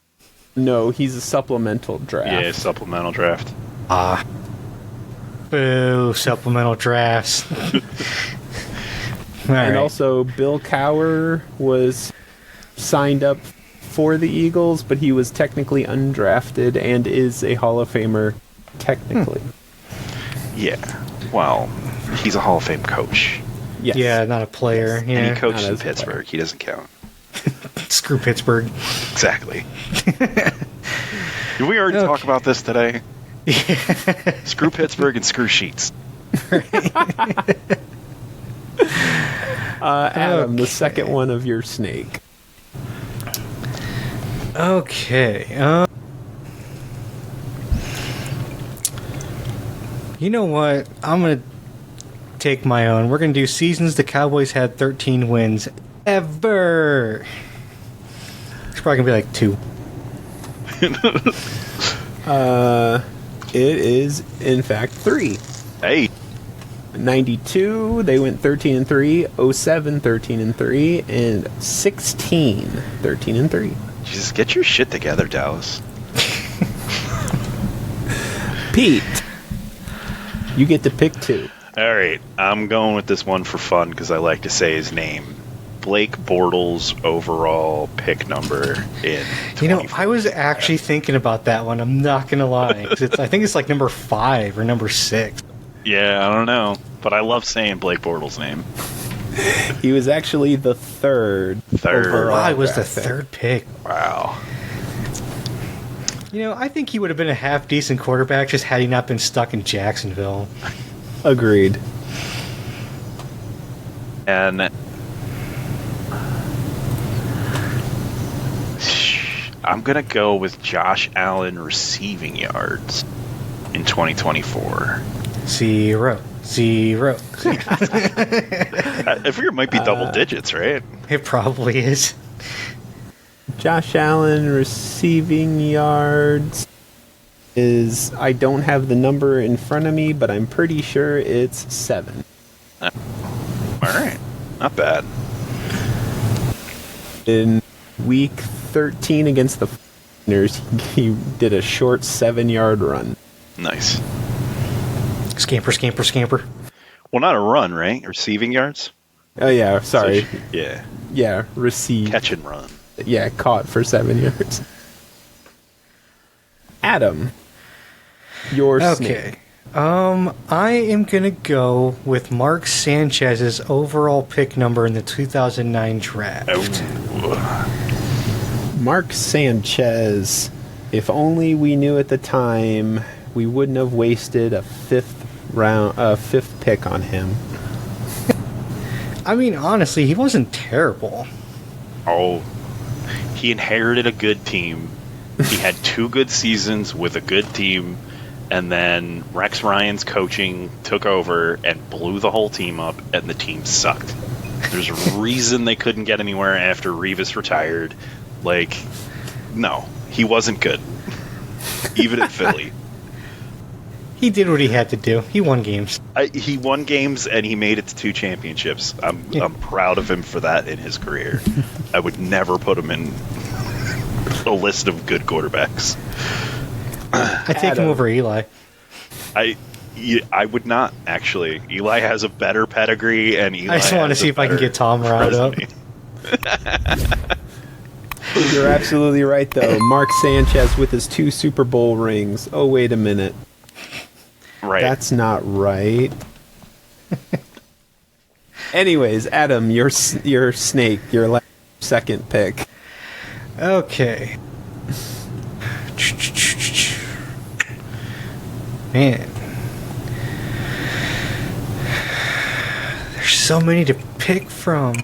No, he's a supplemental draft. Yeah, supplemental draft. Ah. Boo, supplemental drafts. And also, Bill Cowher was signed up for the Eagles, but he was technically undrafted and is a Hall of Famer, technically. Yeah. Well, he's a Hall of Fame coach. Yes. Yeah, not a player. And Yeah. he coached Not in as a Pittsburgh. player. He doesn't count. Screw Pittsburgh. Exactly. Did we already talk about this today? Screw Pittsburgh and screw Sheets. Adam, the second one of your snake. Okay. You know what? I'm going to take my own. We're going to do seasons the Cowboys had 13 wins ever. It's probably going to be like 2. It is, in fact, 3. Hey, 92, they went 13-3. 07, 13-3. And 16, 13-3. Jesus, get your shit together, Dallas. Pete, you get to pick 2. All right, I'm going with this one for fun because I like to say his name. Blake Bortles' overall pick number in. You know, I was actually thinking about that one. I'm not going to lie. 'Cause I think it's like number 5 or number 6. Yeah, I don't know, but I love saying Blake Bortles' name. He was actually the third. Third. overall Wow, it was the draft pick. 3rd pick. Wow. You know, I think he would have been a half-decent quarterback just had he not been stuck in Jacksonville. Agreed. And I'm going to go with Josh Allen receiving yards in 2024. 0. I figure it might be double digits, right? It probably is. Josh Allen receiving yards is, I don't have the number in front of me, but I'm pretty sure it's 7. All right. Not bad. In week 13 against the Niners, he did a short 7-yard run. Nice. Scamper, scamper, scamper. Well, not a run, right? Receiving yards? Oh yeah, sorry. So, yeah. Yeah, receive. Catch and run. Yeah, caught for 7 yards. Adam, your Okay. snake. I am going to go with Mark Sanchez's overall pick number in the 2009 draft. Mark Sanchez. If only we knew at the time, we wouldn't have wasted a 5th pick on him. I mean, honestly, he wasn't terrible. Oh, he inherited a good team. He had 2 good seasons with a good team, and then Rex Ryan's coaching took over and blew the whole team up, and the team sucked. There's a reason they couldn't get anywhere after Revis retired. Like, no, he wasn't good. Even at Philly. He did what he had to do. He won games. He won games and he made it to 2 championships. I'm proud of him for that in his career. I would never put him in a list of good quarterbacks. I take him over Eli. I would not, actually. Eli has a better pedigree, and Eli I just want to has see a if I can better get Tom riled up. resume. You're absolutely right, though. Mark Sanchez with his 2 Super Bowl rings. Oh, wait a minute. Right. That's not right. Anyways, Adam, your snake, your second pick. Okay. Man. There's so many to pick from.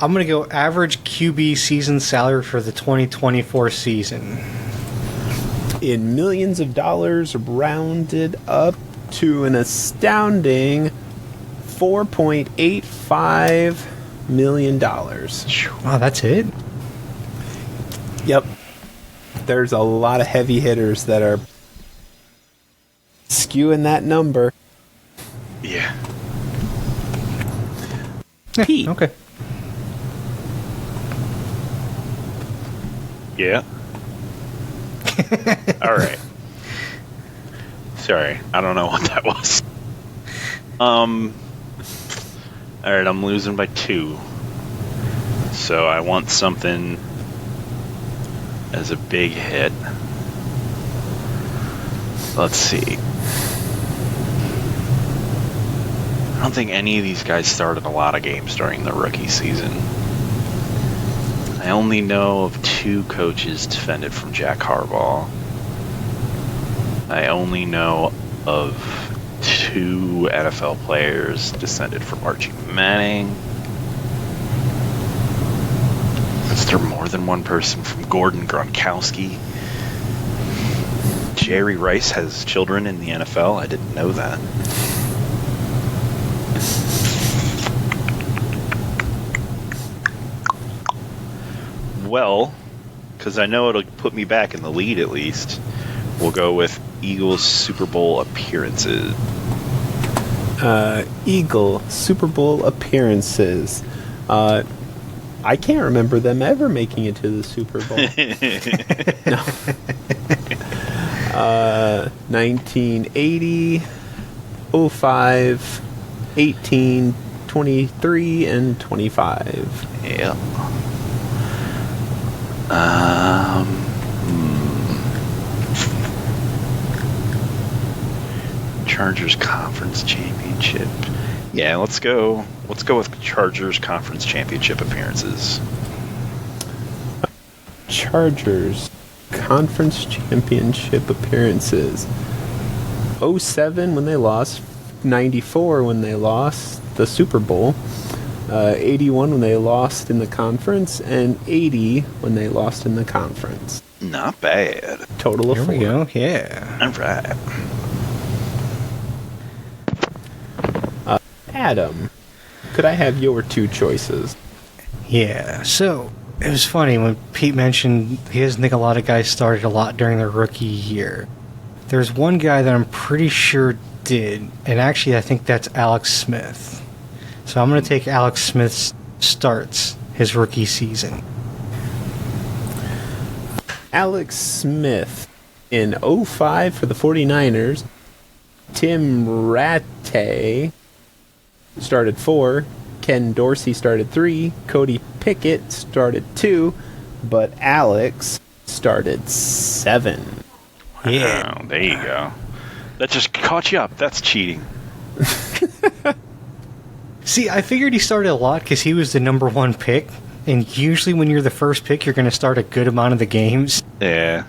I'm going to go average QB season salary for the 2024 season. In millions of dollars, rounded up to an astounding $4.85 million. Oh, that's it? Yep. There's a lot of heavy hitters that are skewing that number. Yeah. Pete. Okay. Yeah. All right. Sorry, I don't know what that was. All right, I'm losing by 2. So I want something as a big hit. Let's see. I don't think any of these guys started a lot of games during the rookie season. I only know of 2 coaches defended from Jack Harbaugh. I only know of 2 NFL players descended from Archie Manning. Is there more than one person from Gordon Gronkowski? Jerry Rice has children in the NFL? I didn't know that. Well, because I know it'll put me back in the lead at least, we'll go with Eagles Super Bowl appearances. Eagle Super Bowl appearances. I can't remember them ever making it to the Super Bowl. No. 1980, 05, 18, 23, and 25. Yeah. Chargers Conference Championship. Yeah, let's go with Chargers Conference Championship appearances. Chargers Conference Championship appearances. 07 when they lost, 94 when they lost the Super Bowl, 81 when they lost in the conference, and 80 when they lost in the conference. Not bad. Total of Here 4. we go. Yeah. All right. Adam, could I have your 2 choices? Yeah. So it was funny when Pete mentioned he doesn't think a lot of guys started a lot during their rookie year. There's one guy that I'm pretty sure did, and actually I think that's Alex Smith. So I'm going to take Alex Smith's starts his rookie season. Alex Smith in 05 for the 49ers. Tim Rattay started 4. Ken Dorsey started 3. Cody Pickett started 2. But Alex started 7. Yeah. Oh, there you go. That just caught you up. That's cheating. See, I figured he started a lot because he was the number 1 pick. And usually when you're the first pick, you're going to start a good amount of the games. Yeah.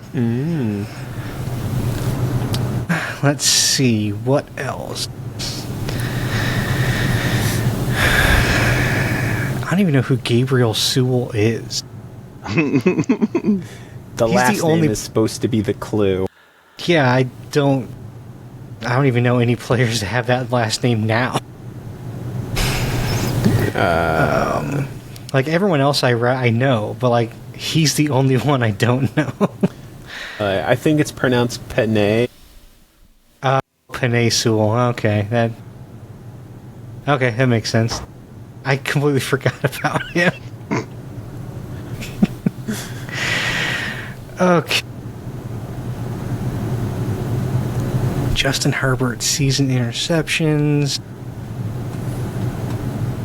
Let's see, what else? I don't even know who Gabriel Sewell is. The last name is supposed to be the clue. Yeah, I don't even know any players that have that last name now. Like everyone else I know, but like he's the only one I don't know. I think it's pronounced Penay. Penei Sewell. Okay, that makes sense. I completely forgot about him. Okay. Justin Herbert, season interceptions.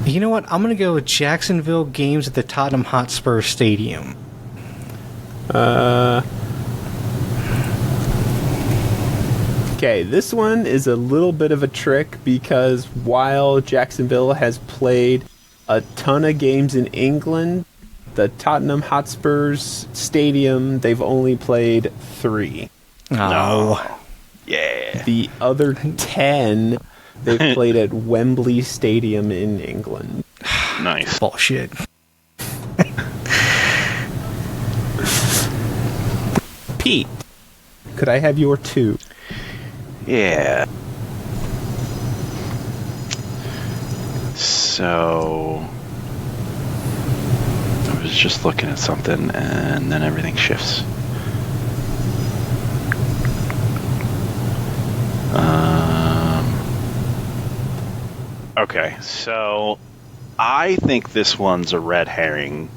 You know what? I'm going to go with Jacksonville games at the Tottenham Hotspur Stadium. Okay, this one is a little bit of a trick because while Jacksonville has played a ton of games in England, the Tottenham Hotspurs Stadium, they've only played 3. No. Yeah. The other 10, they've played at Wembley Stadium in England. Nice. Bullshit. Pete, could I have your 2? Yeah. So was just looking at something, and then everything shifts. Okay, so I think this one's a red herring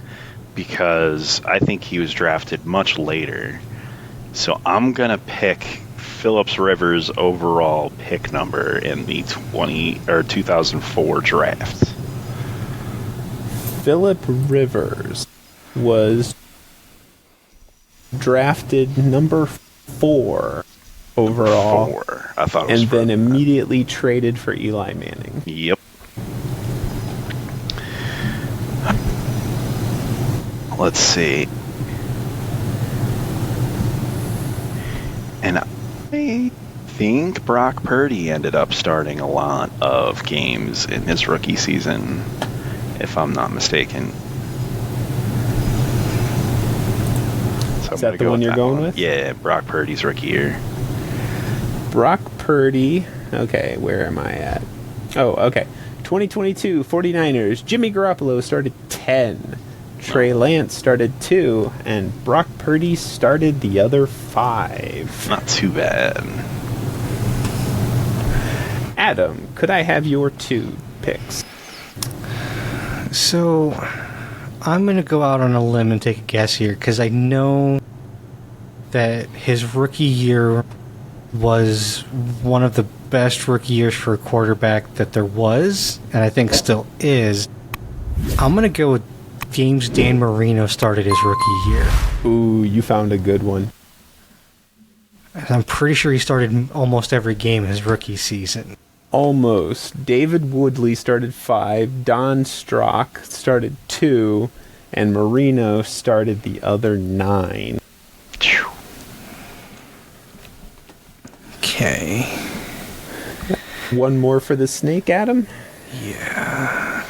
because I think he was drafted much later. So I'm going to pick Phillips Rivers' overall pick number in the 2004 draft. Philip Rivers was drafted number 4 overall. 4. I thought it was and then immediately traded for Eli Manning. Yep. Let's see. And I think Brock Purdy ended up starting a lot of games in his rookie season, if I'm not mistaken. So Is that the one you're going with? Yeah, Brock Purdy's rookie year. Brock Purdy. Okay, where am I at? Oh, okay. 2022 49ers. Jimmy Garoppolo started 10. Trey Lance started 2. And Brock Purdy started the other 5. Not too bad. Adam, could I have your 2 picks? So, I'm going to go out on a limb and take a guess here, because I know that his rookie year was one of the best rookie years for a quarterback that there was, and I think still is. I'm going to go with James Dan Marino started his rookie year. Ooh, you found a good one. I'm pretty sure he started almost every game in his rookie season. Almost. David Woodley started 5. Don Strock started 2. And Marino started the other 9. Okay. One more for the snake, Adam? Yeah.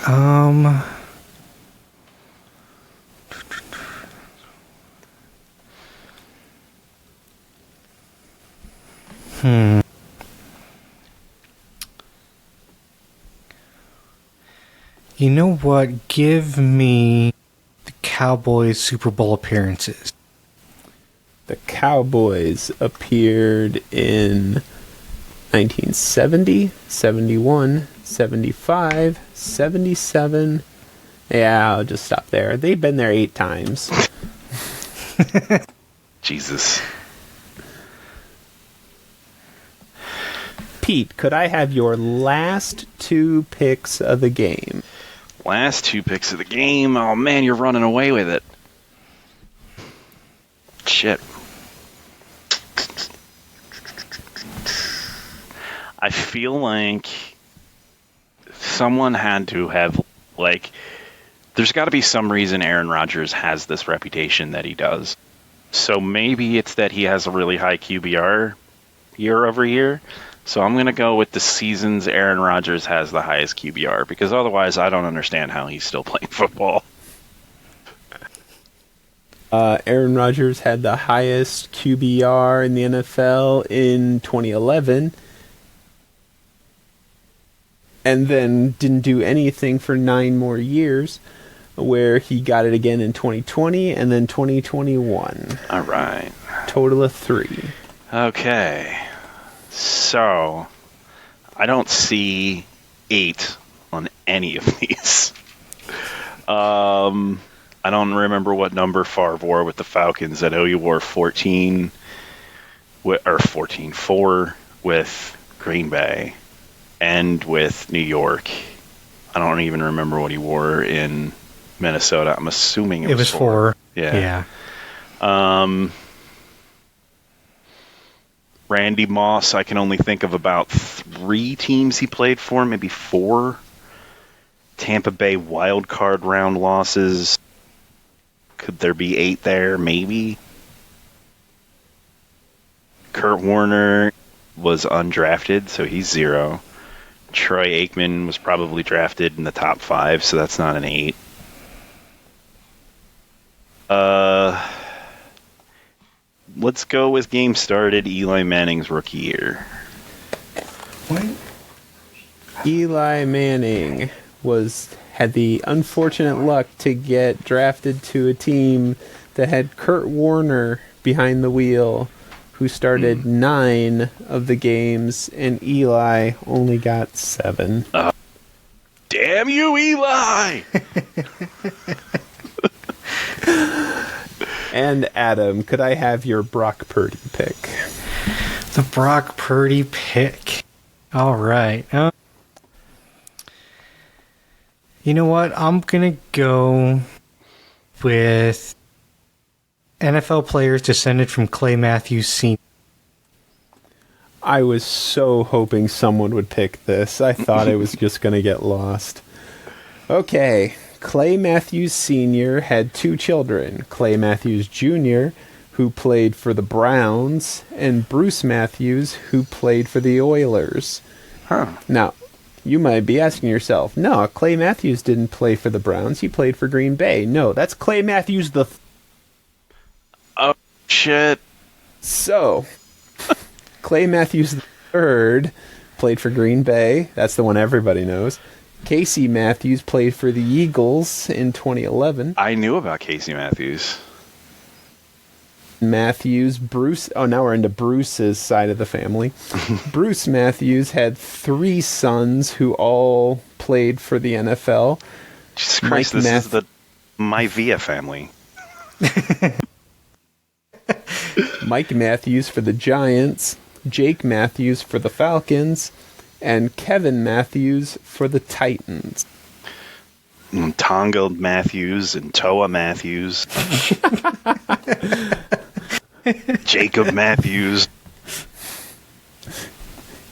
You know what? Give me the Cowboys Super Bowl appearances. The Cowboys appeared in 1970, 71, 75, 77. Yeah, I'll just stop there. They've been there 8 times. Jesus. Pete, could I have your last 2 picks of the game? Last 2 picks of the game. Oh man, you're running away with it. Shit. I feel like someone had to have, like, there's got to be some reason Aaron Rodgers has this reputation that he does. So maybe it's that he has a really high QBR year over year. So I'm going to go with the seasons Aaron Rodgers has the highest QBR, because otherwise I don't understand how he's still playing football. Aaron Rodgers had the highest QBR in the NFL in 2011. And then didn't do anything for 9 more years, where he got it again in 2020 and then 2021. All right. Total of 3. Okay. So, I don't see 8 on any of these. I don't remember what number Favre wore with the Falcons. I know he wore 14, or 4 with Green Bay and with New York. I don't even remember what he wore in Minnesota. I'm assuming it was 4. Yeah. Randy Moss, I can only think of about 3 teams he played for, maybe 4. Tampa Bay wild card round losses. Could there be 8 there? Maybe. Kurt Warner was undrafted, so he's 0. Troy Aikman was probably drafted in the top 5, so that's not an 8. Let's go with game started Eli Manning's rookie year. What? Eli Manning had the unfortunate luck to get drafted to a team that had Kurt Warner behind the wheel, who started 9 of the games, and Eli only got 7. Damn you, Eli! And Adam, could I have your Brock Purdy pick? The Brock Purdy pick. All right. You know what? I'm going to go with NFL players descended from Clay Matthews Sr. I was so hoping someone would pick this. I thought it was just going to get lost. Okay. Clay Matthews Sr. had 2 children, Clay Matthews Jr., who played for the Browns, and Bruce Matthews, who played for the Oilers. Huh. Now, you might be asking yourself, no, Clay Matthews didn't play for the Browns. He played for Green Bay. No, that's Clay Matthews the... Oh, shit. So, Clay Matthews III played for Green Bay. That's the one everybody knows. Casey Matthews played for the Eagles in 2011. I knew about Casey Matthews. Bruce. Oh, now we're into Bruce's side of the family. Bruce Matthews had 3 sons who all played for the NFL. Jesus Christ, this is the Maivia family. Mike Matthews for the Giants, Jake Matthews for the Falcons, and Kevin Matthews for the Titans. Tonga Matthews and Toa Matthews. Jacob Matthews.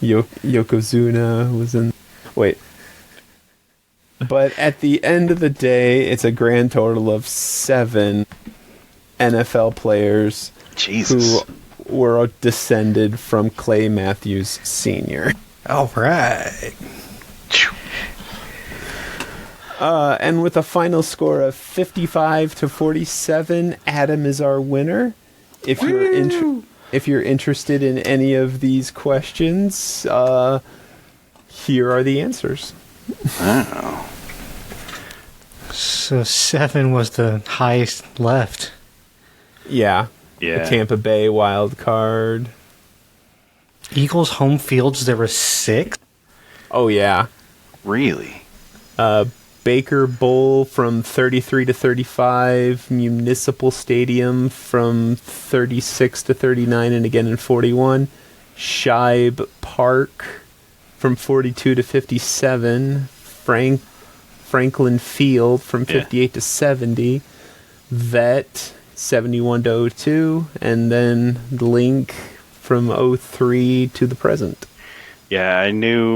Yokozuna was in... Wait. But at the end of the day, it's a grand total of 7 NFL players Jesus. who were descended from Clay Matthews Sr. All right. And with a final score of 55-47, Adam is our winner. If you're interested in any of these questions, here are the answers. Oh. So 7 was the highest left. Yeah. Yeah. The Tampa Bay wild card. Eagles home fields, there were 6. Oh, yeah. Really? Baker Bowl from 33 to 35, Municipal Stadium from 36 to 39, and again in 41, Shibe Park from 42 to 57, Franklin Field from 58 to 70, Vet 71 to 02, and then Link from 03 to the present. Yeah, I knew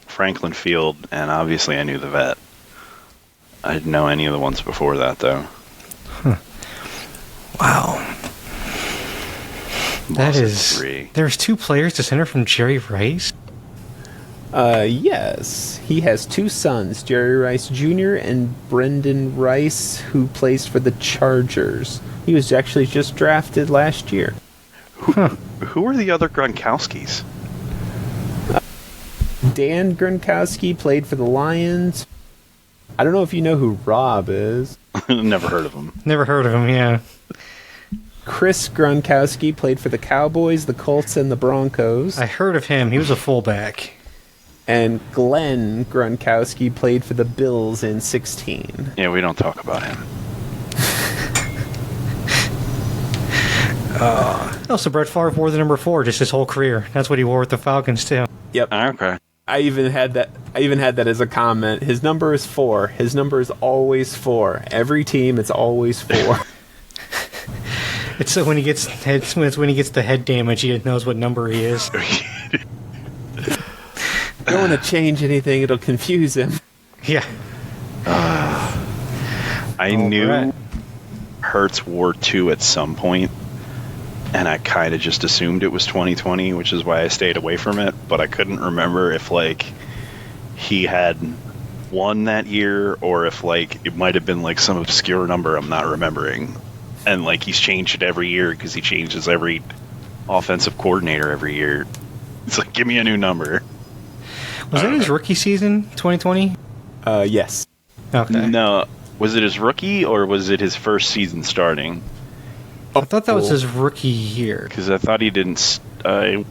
Franklin Field, and obviously I knew the Vet. I didn't know any of the ones before that, though. Huh. Wow. That is... 3. There's 2 players descended from Jerry Rice? Yes. He has 2 sons, Jerry Rice Jr. and Brendan Rice, who plays for the Chargers. He was actually just drafted last year. Who are the other Gronkowskis? Dan Gronkowski played for the Lions. I don't know if you know who Rob is. Never heard of him. Never heard of him, yeah. Chris Gronkowski played for the Cowboys, the Colts, and the Broncos. I heard of him. He was a fullback. And Glenn Gronkowski played for the Bills in 16. Yeah, we don't talk about him. So Brett Favre wore the number 4 just his whole career. That's what he wore with the Falcons, too. Yep. Okay. I even had that as a comment. His number is 4. His number is always 4. Every team, it's always 4. It's so when he gets the head damage, he knows what number he is. Don't want to change anything; it'll confuse him. Yeah. I knew Hurts wore 2 at some point, and I kind of just assumed it was 2020, which is why I stayed away from it. But I couldn't remember if he had won that year, or if it might have been some obscure number I'm not remembering. And he's changed it every year because he changes every offensive coordinator every year. It's give me a new number. Was that his rookie season, 2020? Yes. Okay. No, was it his rookie or was it his first season starting? I thought that was Cool. his rookie year. Because I thought he didn't. I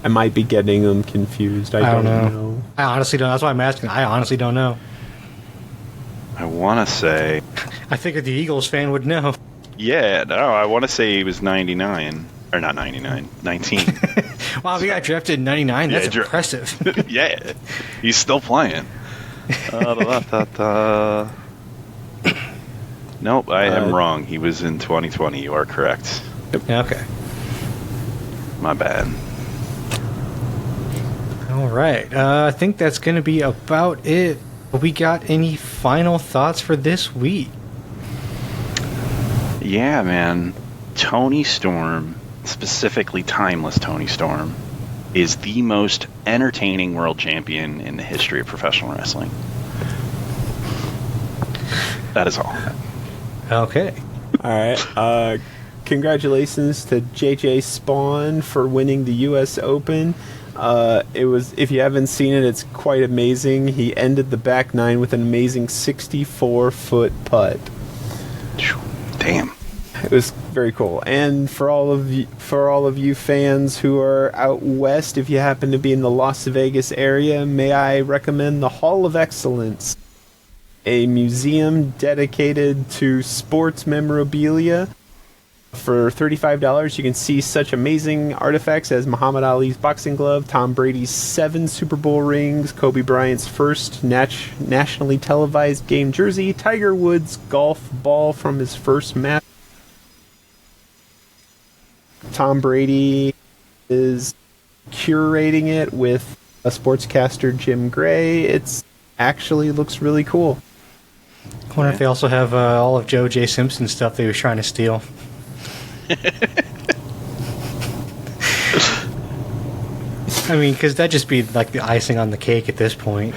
might be getting them confused. I don't know. I honestly don't. That's why I'm asking. I honestly don't know. I want to say. I figured the Eagles fan would know. Yeah, no, I want to say he was 99. Or not 99, 19. Wow, we got drafted in 99. That's Yeah, impressive. Yeah, he's still playing. Nope, I am wrong. He was in 2020. You are correct. Okay. My bad. All right. I think that's going to be about it. We got any final thoughts for this week? Yeah, man. Tony Storm, specifically Timeless Tony Storm, is the most entertaining world champion in the history of professional wrestling. That is all. Okay. All right. Congratulations to JJ Spawn for winning the U.S. Open. It was, if you haven't seen it, it's quite amazing. He ended the back nine with an amazing 64-foot putt. Damn. It was very cool. And for all of you fans who are out west, if you happen to be in the Las Vegas area, may I recommend the Hall of Excellence, a museum dedicated to sports memorabilia. For $35, you can see such amazing artifacts as Muhammad Ali's boxing glove, Tom Brady's 7 Super Bowl rings, Kobe Bryant's first nationally televised game jersey, Tiger Woods' golf ball from his first match. Tom Brady is curating it with a sportscaster, Jim Gray. It's actually looks really cool. I wonder if they also have all of Joe J. Simpson's stuff they was trying to steal. I mean, because that'd just be like the icing on the cake at this point.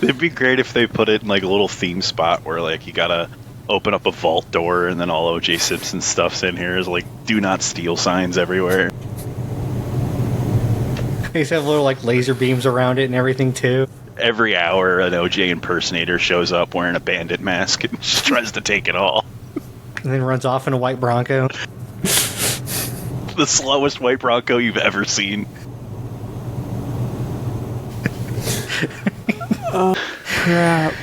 It'd be great if they put it in like a little theme spot where like you gotta open up a vault door and then all O.J. Simpson stuff's in here is like do not steal signs everywhere. They just have little like laser beams around it and everything too. Every hour an O.J. impersonator shows up wearing a bandit mask and just tries to take it all. And then runs off in a white Bronco. The slowest white Bronco you've ever seen. Crap.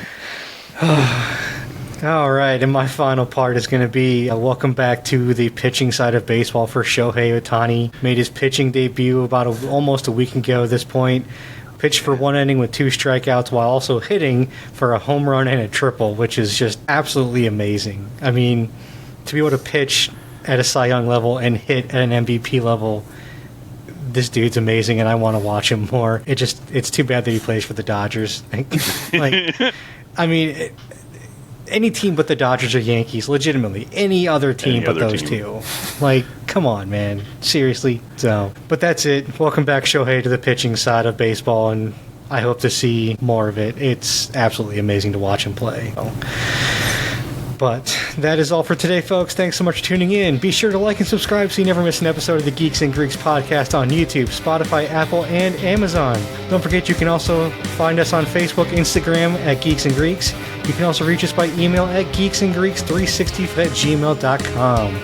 All right, and my final part is going to be a welcome back to the pitching side of baseball for Shohei Ohtani. Made his pitching debut about almost a week ago at this point. Pitched for one inning with 2 strikeouts while also hitting for a home run and a triple, which is just absolutely amazing. I mean, to be able to pitch at a Cy Young level and hit at an MVP level, this dude's amazing, and I want to watch him more. It's too bad that he plays for the Dodgers. Like, I mean, any team but the Dodgers or Yankees, legitimately, any other team but those two. Like, come on, man, seriously. So, but that's it. Welcome back, Shohei, to the pitching side of baseball, and I hope to see more of it. It's absolutely amazing to watch him play. So. But that is all for today, folks. Thanks so much for tuning in. Be sure to like and subscribe so you never miss an episode of the Geeks and Greeks podcast on YouTube, Spotify, Apple, and Amazon. Don't forget you can also find us on Facebook, Instagram at Geeks and Greeks. You can also reach us by email at geeksandgreeks360@gmail.com.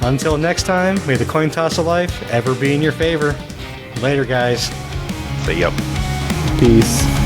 Until next time, may the coin toss of life ever be in your favor. Later, guys. Say yup. Peace.